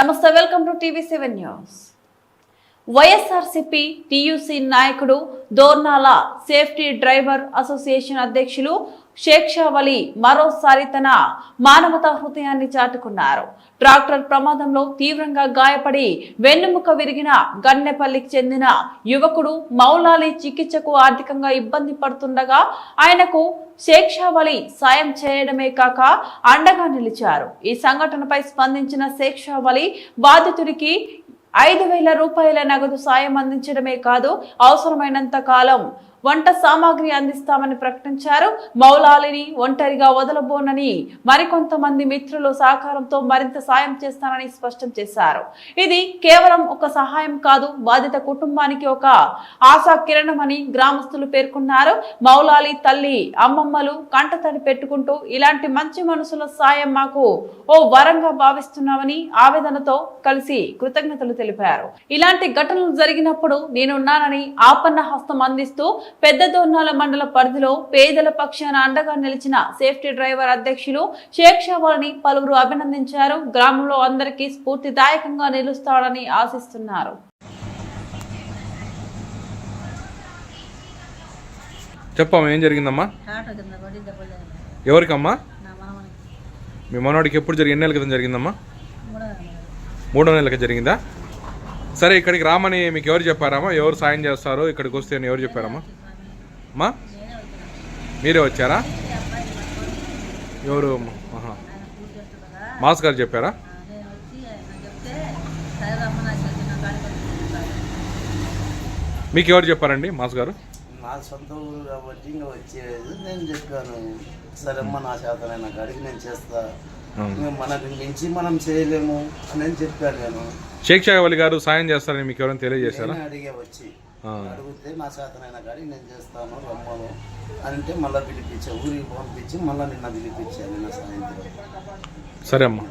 నమస్తే, welcome to టీవీ7 news. YSRCP TUC నాయకుడు దోర్నాల సేఫ్టీ డ్రైవర్ అసోసియేషన్ అధ్యక్షులు షేక్ షా వలి మరోసారి తన మానవతా హృదయాన్ని చాటుకున్నారు. ట్రాక్టర్ ప్రమాదంలో తీవ్రంగా గాయపడి వెన్నుముక విరిగిన గన్నెపల్లికి చెందిన యువకుడు మౌలాలి చికిత్సకు ఆర్థికంగా ఇబ్బంది పడుతుండగా ఆయనకు షేక్ షా వలి సాయం చేయడమే కాక అండగా నిలిచారు. ఈ సంఘటనపై స్పందించిన షేక్ షా వలి బాధితుడికి 5,000 రూపాయల నగదు సాయం అందించడమే కాదు, అవసరమైనంత కాలం వంట సామాగ్రి అందిస్తామని ప్రకటించారు. మౌలాలిని ఒంటరిగా వదలబోనని మరికొంతమంది మిత్రుల సహకారంతో మరింత సాయం చేస్తానని స్పష్టం చేశారు. ఇది కేవలం ఒక సహాయం కాదు, బాధిత కుటుంబానికి ఒక ఆశా కిరణమని గ్రామస్తులు పేర్కొన్నారు. మౌలాలి తల్లి అమ్మమ్మలు కంటతడి పెట్టుకుంటూ ఇలాంటి మంచి మనసుల సాయం మాకు ఓ వరంగా భావిస్తున్నామని ఆవేదనతో కలిసి కృతజ్ఞతలు తెలిపారు. ఇలాంటి ఘటనలు జరిగినప్పుడు నేనున్నానని ఆపన్న హస్తం అందిస్తూ పెద్ద దోర్నాల మండల పరిధిలో పేదల పక్షాన అండగా నిలిచిన సేఫ్టీ డ్రైవర్ అధ్యక్షులు షేక్ షా వలిని పలువురు అభినందించారు. గ్రామంలో అందరికీ స్ఫూర్తిదాయకంగా నిలుస్తాడని ఆశిస్తున్నారు. చెప్పమ్మా, ఏం జరిగిందమ్మా? ఎవరికమ్మా? మీ మనవాడికి ఎప్పుడు జరిగింది? ఎన్ని నెలల క్రితం జరిగిందమ్మా? 3 నెలలకి జరిగిందా? సరే, ఇక్కడికి రామని మీకు ఎవరు చెప్పారమ్మా? ఎవరు సాయం చేస్తారో ఇక్కడికి వస్తే అని ఎవరు చెప్పారమ్మా? అమ్మా, మీరే వచ్చారా? ఎవరు? మాస్ గారు చెప్పారా? మీకు ఎవరు చెప్పారండి? మాస్ గారు నా సొంత ఊరు కాబట్టి ఇంకా వచ్చేది నేను చెప్పాను. సరే అమ్మ, నా చేతనైనా కాడికి నేను చేస్తా, మనకి మించి మనం చేయలేము అని చెప్పాను నేను. షేక్ షా వలి గారు సాయం చేస్తారని మీకు ఎవరైనా తెలియజేశారా? అడిగే వచ్చి అడిగితే నా చేతనైనా కాడికి నేను చేస్తాను రమ్మను అంటే మళ్ళీ పిలిపించా, ఊరికి పంపించి మళ్ళీ నిన్న పిలిపించాను నిన్న సాయంత్రం. సరే అమ్మా.